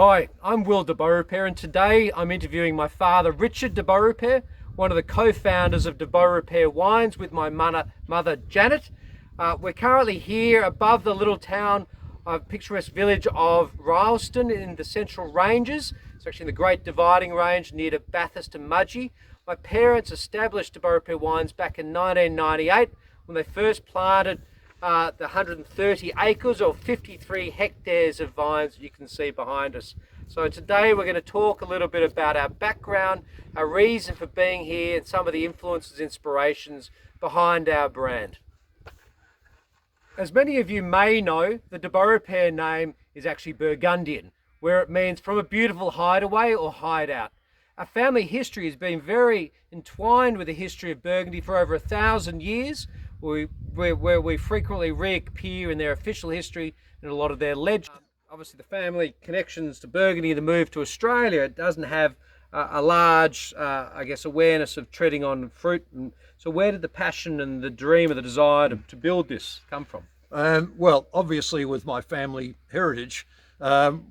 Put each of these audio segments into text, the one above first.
Hi, I'm Will de Beaurepaire, and today I'm interviewing my father, Richard de Beaurepaire, one of the co-founders of Beaurepaire Wines, with my mother Janet. We're currently here above the little town, picturesque village of Rylstone in the Central Ranges. It's actually in the Great Dividing Range near to Bathurst and Mudgee. My parents established Beaurepaire Wines back in 1998 when they first planted the 130 acres or 53 hectares of vines that you can see behind us. So today we're going to talk a little bit about our background, our reason for being here, and some of the influences, inspirations behind our brand. As many of you may know, the de Beaurepaire name is actually Burgundian, where it means from a beautiful hideaway or hideout. Our family history has been very entwined with the history of Burgundy for over 1,000 years, where we frequently reappear in their official history and a lot of their legends. Obviously, the family connections to Burgundy, the move to Australia, it doesn't have a large, awareness of treading on fruit. And so where did the passion and the dream and the desire to build this come from? Well, obviously with my family heritage,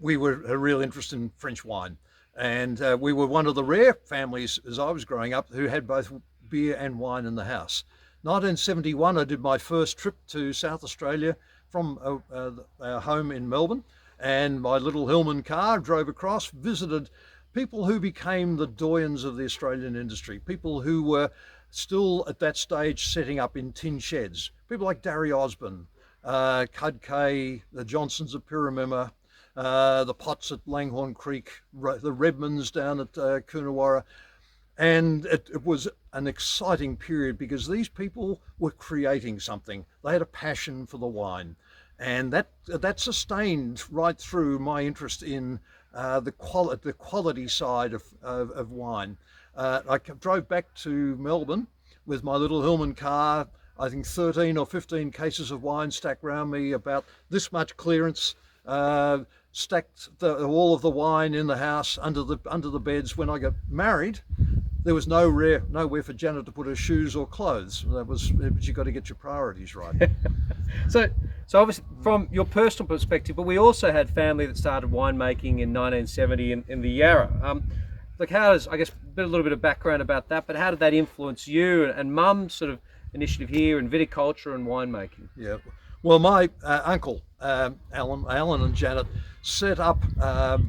we were a real interest in French wine. And we were one of the rare families as I was growing up who had both beer and wine in the house. 1971, I did my first trip to South Australia from our home in Melbourne, and my little Hillman car drove across, visited people who became the doyens of the Australian industry, people who were still at that stage setting up in tin sheds, people like Darry Osborne, Cud Kay, the Johnsons of Pyramima, the Potts at Langhorne Creek, the Redmonds down at Coonawarra. And it was an exciting period because these people were creating something. They had a passion for the wine, and that sustained right through my interest in the quality side of wine. I drove back to Melbourne with my little Hillman car. I think 13 or 15 cases of wine stacked around me, about this much clearance. Stacked all of the wine in the house under the beds. When I got married, there was nowhere for Janet to put her shoes or clothes. But you got to get your priorities right. So obviously from your personal perspective, but we also had family that started winemaking in 1970 in the Yarra. How does, I guess, a little bit of background about that, but how did that influence you and Mum's sort of initiative here in viticulture and winemaking? Yeah. Well, my uncle, Alan and Janet, set up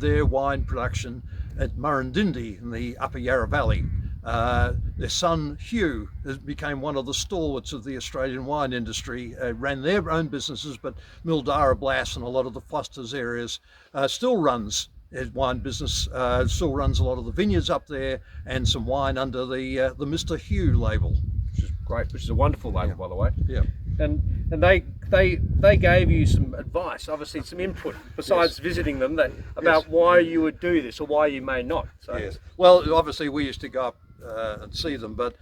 their wine production at Murrindindi in the Upper Yarra Valley. Their son, Hugh, became one of the stalwarts of the Australian wine industry, ran their own businesses, but Mildara Blass and a lot of the Fosters areas still runs his wine business, still runs a lot of the vineyards up there and some wine under the Mr. Hugh label. Which is great, which is a wonderful label, by the way. Yeah. And they gave you some advice, obviously some input, besides visiting them, about why you would do this or why you may not. So. Yes. Well, obviously we used to go up and see them, but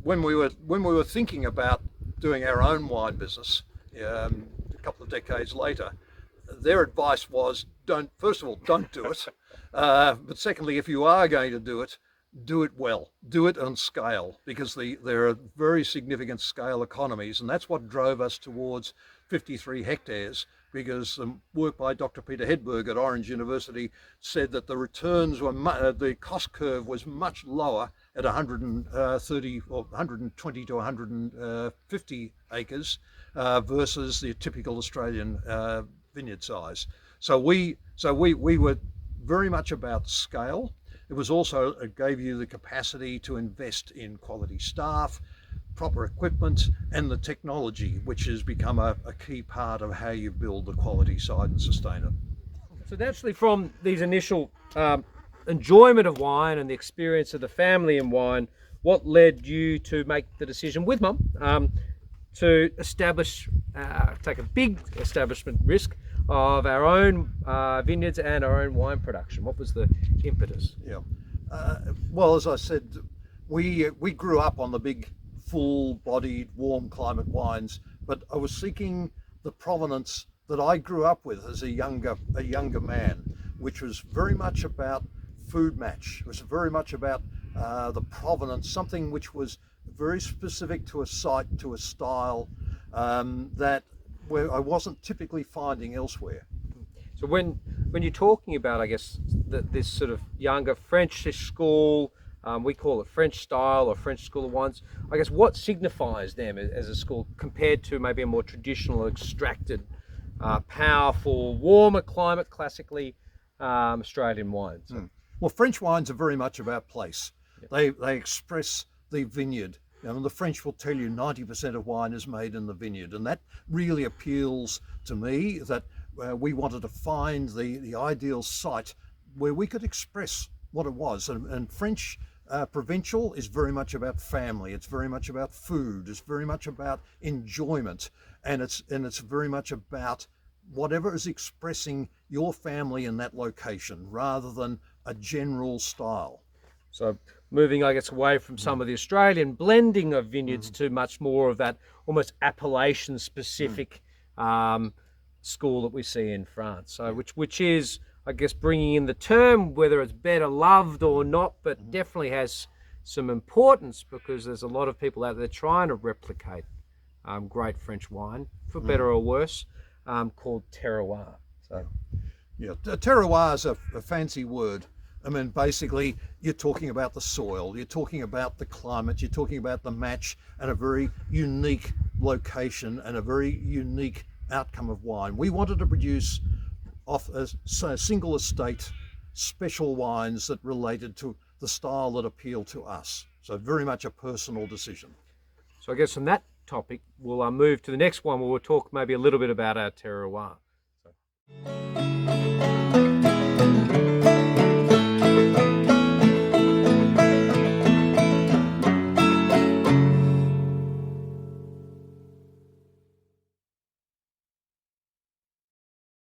when we were thinking about doing our own wine business a couple of decades later, their advice was first of all, don't do it. But secondly, if you are going to do it well, do it on scale, because there are very significant scale economies, and that's what drove us towards 53 hectares, because work by Dr. Peter Hedberg at Orange University said that the returns were, the cost curve was much lower at 130 or 120 to 150 acres versus the typical Australian vineyard size. So we were very much about scale. It was also, it gave you the capacity to invest in quality staff, proper equipment, and the technology, which has become a key part of how you build the quality side and sustain it. So naturally, from these initial enjoyment of wine and the experience of the family in wine, what led you to make the decision with Mum to take a big establishment risk of our own vineyards and our own wine production? What was the impetus? Yeah. Well, as I said, we grew up on the big, full-bodied, warm climate wines, but I was seeking the provenance that I grew up with as a younger man, which was very much about food match. It was very much about the provenance, something which was very specific to a site, to a style, that where I wasn't typically finding elsewhere. So when when you're talking about, I guess, this sort of younger Frenchish school, we call it French style or French school of wines, I guess what signifies them as a school compared to maybe a more traditional, extracted, powerful, warmer climate, classically Australian wines? Well, French wines are very much about place. Yep. They express the vineyard. The French will tell you 90% of wine is made in the vineyard, and that really appeals to me, that we wanted to find the ideal site where we could express what it was. And French provincial is very much about family. It's very much about food. It's very much about enjoyment, and it's very much about whatever is expressing your family in that location, rather than a general style. So moving, I guess, away from some of the Australian blending of vineyards to much more of that almost appellation specific school that we see in France. So which is, I guess, bringing in the term, whether it's better loved or not, but definitely has some importance, because there's a lot of people out there trying to replicate great French wine, for better or worse, called terroir. So terroir is a fancy word. I mean, basically, you're talking about the soil, you're talking about the climate, you're talking about the match, and a very unique location and a very unique outcome of wine. We wanted to produce off a single estate special wines that related to the style that appealed to us. So very much a personal decision. So I guess on that topic, we'll move to the next one where we'll talk maybe a little bit about our terroir. So.